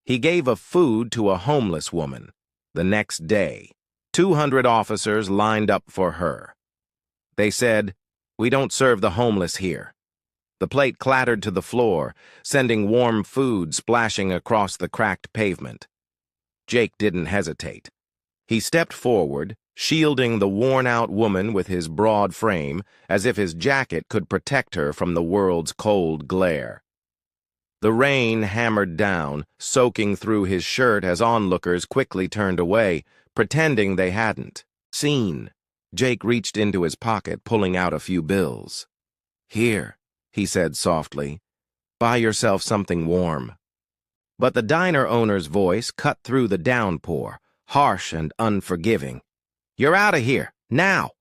He gave a food to a homeless woman. The next day, 200 officers lined up for her. They said, "We don't serve the homeless here." The plate clattered to the floor, sending warm food splashing across the cracked pavement. Jake didn't hesitate. He stepped forward, shielding the worn-out woman with his broad frame, as if his jacket could protect her from the world's cold glare. The rain hammered down, soaking through his shirt as onlookers quickly turned away, pretending they hadn't seen. Jake reached into his pocket, pulling out a few bills. "Here," he said softly, "buy yourself something warm." But the diner owner's voice cut through the downpour, harsh and unforgiving. "You're out of here, now!"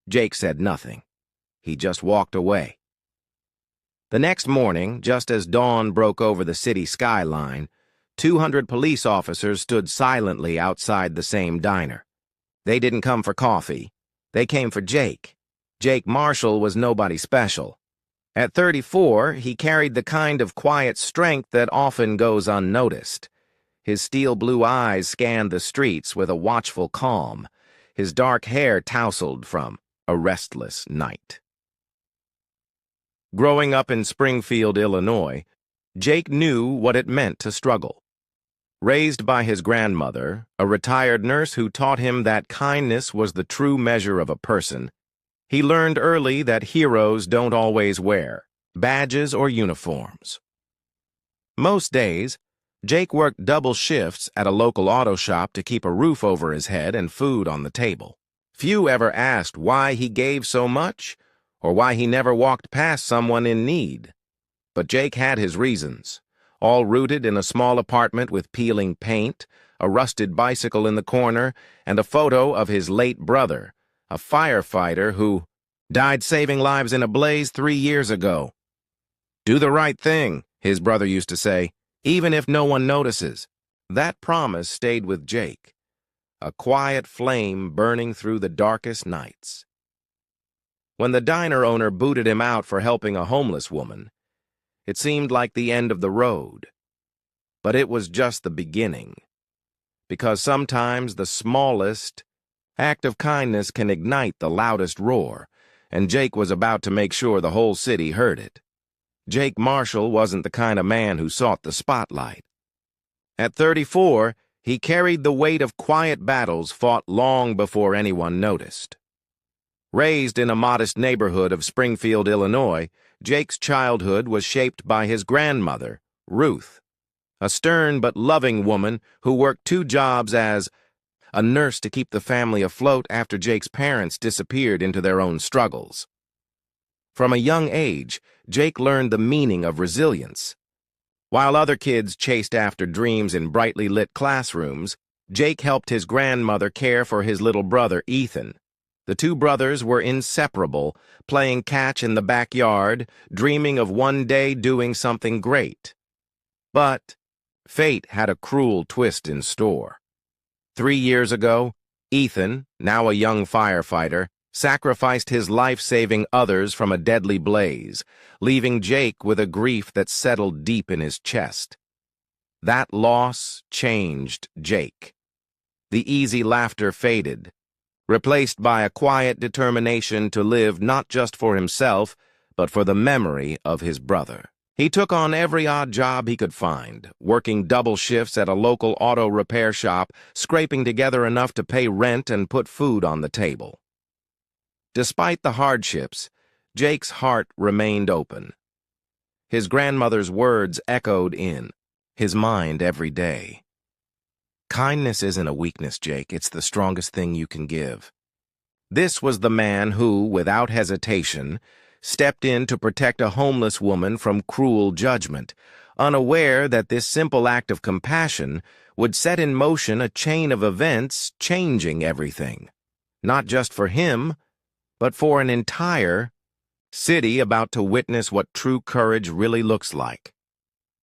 Jake said nothing. He just walked away. The next morning, just as dawn broke over the city skyline, 200 police officers stood silently outside the same diner. They didn't come for coffee. They came for Jake. Jake Marshall was nobody special. At 34, he carried the kind of quiet strength that often goes unnoticed. His steel-blue eyes scanned the streets with a watchful calm, his dark hair tousled from a restless night. Growing up in Springfield, Illinois, Jake knew what it meant to struggle. Raised by his grandmother, a retired nurse who taught him that kindness was the true measure of a person, he learned early that heroes don't always wear badges or uniforms. Most days, Jake worked double shifts at a local auto shop to keep a roof over his head and food on the table. Few ever asked why he gave so much, or why he never walked past someone in need. But Jake had his reasons, all rooted in a small apartment with peeling paint, a rusted bicycle in the corner, and a photo of his late brother, a firefighter who died saving lives in a blaze 3 years ago. "Do the right thing," his brother used to say, "even if no one notices." That promise stayed with Jake, a quiet flame burning through the darkest nights. When the diner owner booted him out for helping a homeless woman, it seemed like the end of the road. But it was just the beginning, because sometimes the smallest act of kindness can ignite the loudest roar, and Jake was about to make sure the whole city heard it. Jake Marshall wasn't the kind of man who sought the spotlight. At 34, he carried the weight of quiet battles fought long before anyone noticed. Raised in a modest neighborhood of Springfield, Illinois, Jake's childhood was shaped by his grandmother, Ruth, a stern but loving woman who worked 2 jobs as a nurse to keep the family afloat after Jake's parents disappeared into their own struggles. From a young age, Jake learned the meaning of resilience. While other kids chased after dreams in brightly lit classrooms, Jake helped his grandmother care for his little brother, Ethan. The 2 brothers were inseparable, playing catch in the backyard, dreaming of one day doing something great. But fate had a cruel twist in store. 3 years ago, Ethan, now a young firefighter, sacrificed his life saving others from a deadly blaze, leaving Jake with a grief that settled deep in his chest. That loss changed Jake. The easy laughter faded, replaced by a quiet determination to live not just for himself, but for the memory of his brother. He took on every odd job he could find, working double shifts at a local auto repair shop, scraping together enough to pay rent and put food on the table. Despite the hardships, Jake's heart remained open. His grandmother's words echoed in his mind every day. "Kindness isn't a weakness, Jake. It's the strongest thing you can give." This was the man who, without hesitation, stepped in to protect a homeless woman from cruel judgment, unaware that this simple act of compassion would set in motion a chain of events changing everything. Not just for him, but for an entire city about to witness what true courage really looks like.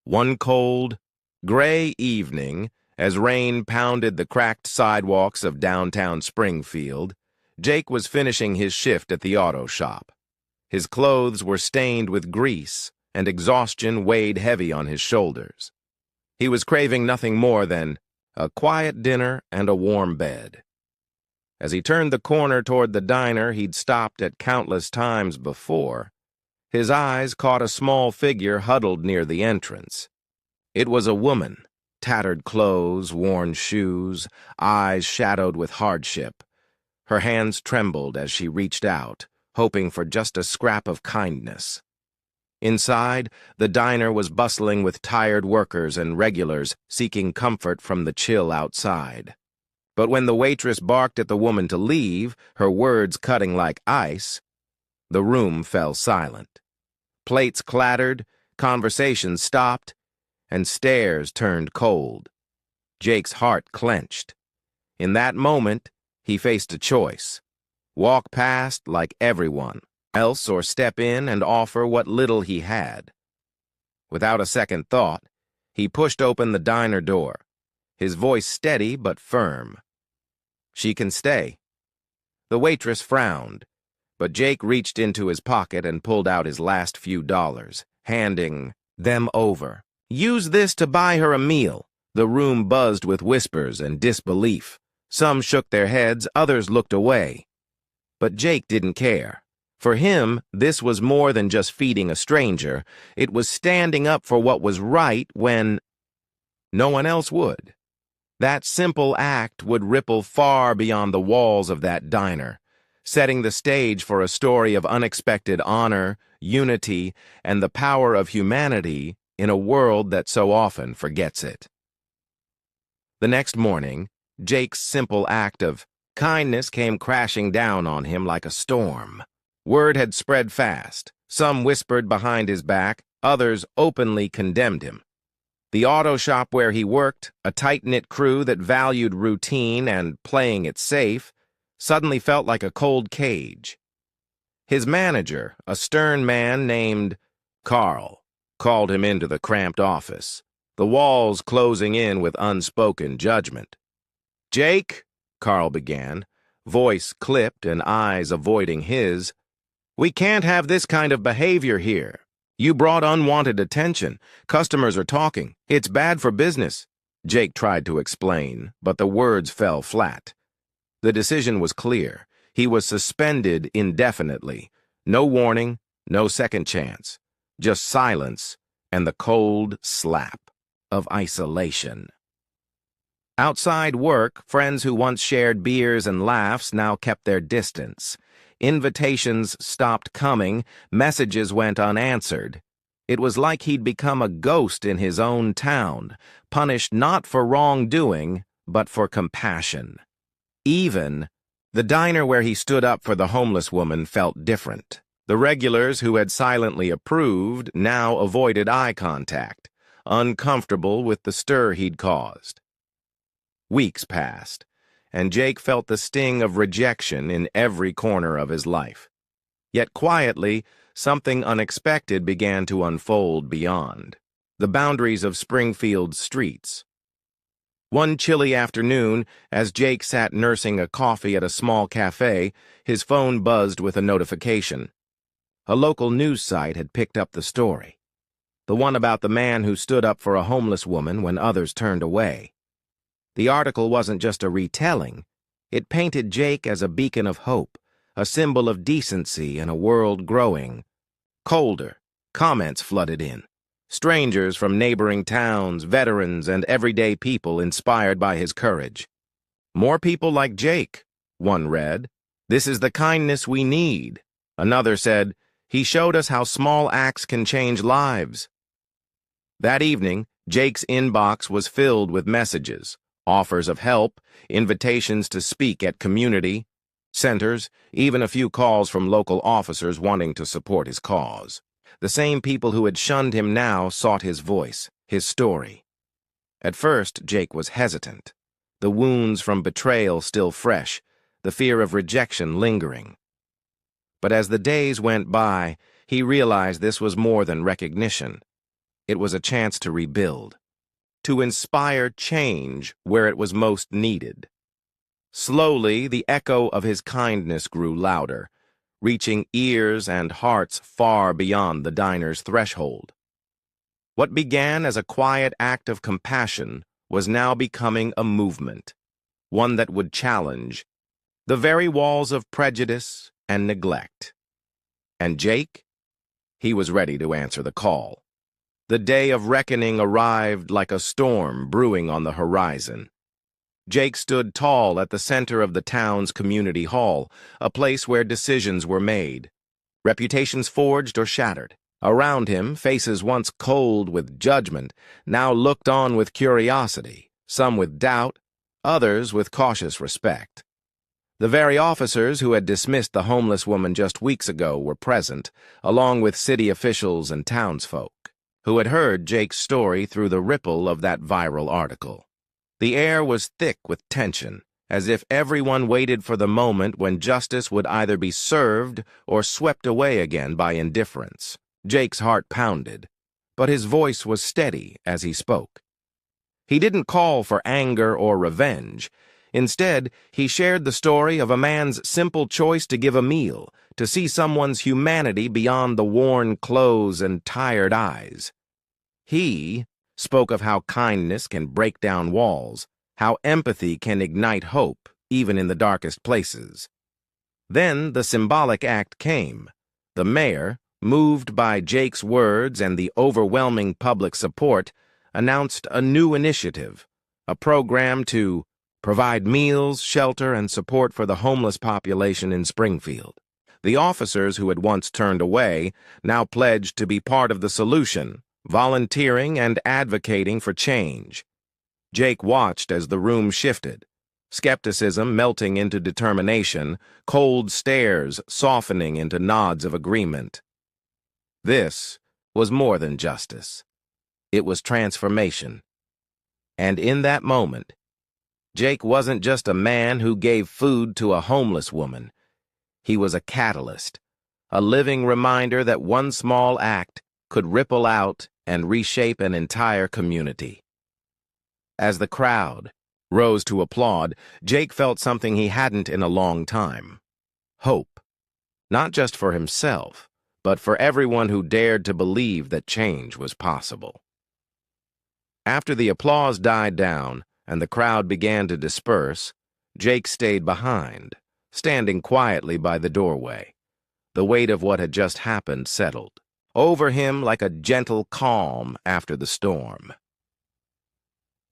One cold, gray evening, as rain pounded the cracked sidewalks of downtown Springfield, Jake was finishing his shift at the auto shop. His clothes were stained with grease, and exhaustion weighed heavy on his shoulders. He was craving nothing more than a quiet dinner and a warm bed. As he turned the corner toward the diner he'd stopped at countless times before, his eyes caught a small figure huddled near the entrance. It was a woman, tattered clothes, worn shoes, eyes shadowed with hardship. Her hands trembled as she reached out, hoping for just a scrap of kindness. Inside, the diner was bustling with tired workers and regulars seeking comfort from the chill outside. But when the waitress barked at the woman to leave, her words cutting like ice, the room fell silent. Plates clattered, conversations stopped, and stares turned cold. Jake's heart clenched. In that moment, he faced a choice: walk past like everyone else or step in and offer what little he had. Without a second thought, he pushed open the diner door, his voice steady but firm. "She can stay." The waitress frowned, but Jake reached into his pocket and pulled out his last few dollars, handing them over. "Use this to buy her a meal." The room buzzed with whispers and disbelief. Some shook their heads, others looked away. But Jake didn't care. For him, this was more than just feeding a stranger. It was standing up for what was right when no one else would. That simple act would ripple far beyond the walls of that diner, setting the stage for a story of unexpected honor, unity, and the power of humanity in a world that so often forgets it. The next morning, Jake's simple act of kindness came crashing down on him like a storm. Word had spread fast. Some whispered behind his back, others openly condemned him. The auto shop where he worked, a tight-knit crew that valued routine and playing it safe, suddenly felt like a cold cage. His manager, a stern man named Carl, called him into the cramped office, the walls closing in with unspoken judgment. "Jake," Carl began, voice clipped and eyes avoiding his, "we can't have this kind of behavior here. You brought unwanted attention. Customers are talking. It's bad for business." Jake tried to explain, but the words fell flat. The decision was clear. He was suspended indefinitely. No warning, no second chance. Just silence and the cold slap of isolation. Outside work, friends who once shared beers and laughs now kept their distance. Invitations stopped coming, messages went unanswered. It was like he'd become a ghost in his own town, punished not for wrongdoing, but for compassion. Even the diner where he stood up for the homeless woman felt different. The regulars who had silently approved now avoided eye contact, uncomfortable with the stir he'd caused. Weeks passed, and Jake felt the sting of rejection in every corner of his life. Yet quietly, something unexpected began to unfold beyond the boundaries of Springfield's streets. One chilly afternoon, as Jake sat nursing a coffee at a small cafe, his phone buzzed with a notification. A local news site had picked up the story, the one about the man who stood up for a homeless woman when others turned away. The article wasn't just a retelling. It painted Jake as a beacon of hope, a symbol of decency in a world growing colder. Comments flooded in. Strangers from neighboring towns, veterans, and everyday people inspired by his courage. "More people like Jake," one read. "This is the kindness we need." Another said, "He showed us how small acts can change lives." That evening, Jake's inbox was filled with messages. Offers of help, invitations to speak at community centers, even a few calls from local officers wanting to support his cause. The same people who had shunned him now sought his voice, his story. At first, Jake was hesitant, the wounds from betrayal still fresh, the fear of rejection lingering. But as the days went by, he realized this was more than recognition. It was a chance to rebuild, to inspire change where it was most needed. Slowly, the echo of his kindness grew louder, reaching ears and hearts far beyond the diner's threshold. What began as a quiet act of compassion was now becoming a movement, one that would challenge the very walls of prejudice and neglect. And Jake? He was ready to answer the call. The day of reckoning arrived like a storm brewing on the horizon. Jake stood tall at the center of the town's community hall, a place where decisions were made, reputations forged or shattered. Around him, faces once cold with judgment now looked on with curiosity, some with doubt, others with cautious respect. The very officers who had dismissed the homeless woman just weeks ago were present, along with city officials and townsfolk, who had heard Jake's story through the ripple of that viral article. The air was thick with tension, as if everyone waited for the moment when justice would either be served or swept away again by indifference. Jake's heart pounded, but his voice was steady as he spoke. He didn't call for anger or revenge. Instead, he shared the story of a man's simple choice to give a meal, to see someone's humanity beyond the worn clothes and tired eyes. He spoke of how kindness can break down walls, how empathy can ignite hope, even in the darkest places. Then the symbolic act came. The mayor, moved by Jake's words and the overwhelming public support, announced a new initiative, a program to provide meals, shelter, and support for the homeless population in Springfield. The officers who had once turned away now pledged to be part of the solution, volunteering and advocating for change. Jake watched as the room shifted, skepticism melting into determination, cold stares softening into nods of agreement. This was more than justice. It was transformation. And in that moment, Jake wasn't just a man who gave food to a homeless woman. He was a catalyst, a living reminder that one small act could ripple out and reshape an entire community. As the crowd rose to applaud, Jake felt something he hadn't in a long time. Hope. Not just for himself, but for everyone who dared to believe that change was possible. After the applause died down and the crowd began to disperse, Jake stayed behind, standing quietly by the doorway. The weight of what had just happened settled over him like a gentle calm after the storm.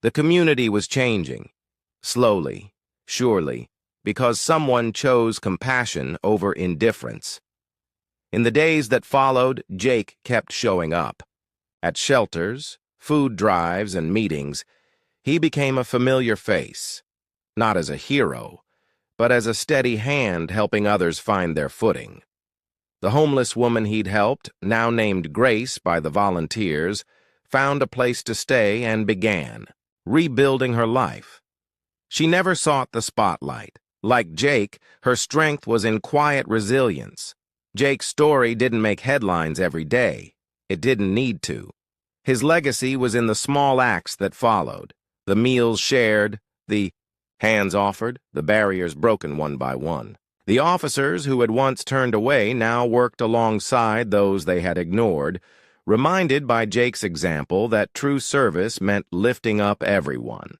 The community was changing, slowly, surely, because someone chose compassion over indifference. In the days that followed, Jake kept showing up. At shelters, food drives, and meetings, he became a familiar face, not as a hero, but as a steady hand helping others find their footing. The homeless woman he'd helped, now named Grace by the volunteers, found a place to stay and began rebuilding her life. She never sought the spotlight. Like Jake, her strength was in quiet resilience. Jake's story didn't make headlines every day. It didn't need to. His legacy was in the small acts that followed, the meals shared, the hands offered, the barriers broken one by one. The officers who had once turned away now worked alongside those they had ignored, reminded by Jake's example that true service meant lifting up everyone.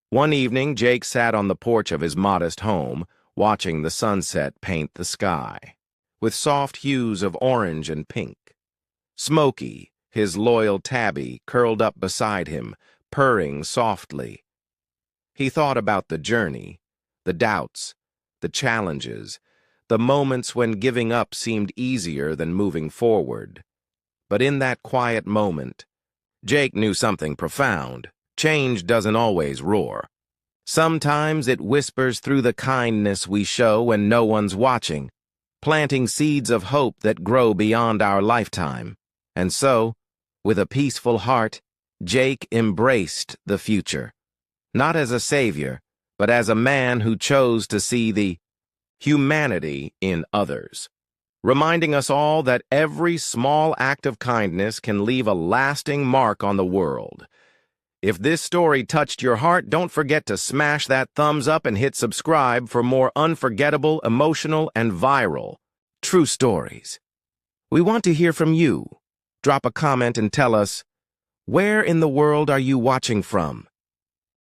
One evening, Jake sat on the porch of his modest home, watching the sunset paint the sky, with soft hues of orange and pink. Smokey, his loyal tabby, curled up beside him, purring softly. He thought about the journey, the doubts, the challenges, the moments when giving up seemed easier than moving forward. But in that quiet moment, Jake knew something profound. Change doesn't always roar. Sometimes it whispers through the kindness we show when no one's watching, planting seeds of hope that grow beyond our lifetime. And so, with a peaceful heart, Jake embraced the future, not as a savior, but as a man who chose to see the humanity in others, reminding us all that every small act of kindness can leave a lasting mark on the world. If this story touched your heart, don't forget to smash that thumbs up and hit subscribe for more unforgettable, emotional, and viral true stories. We want to hear from you. Drop a comment and tell us, where in the world are you watching from?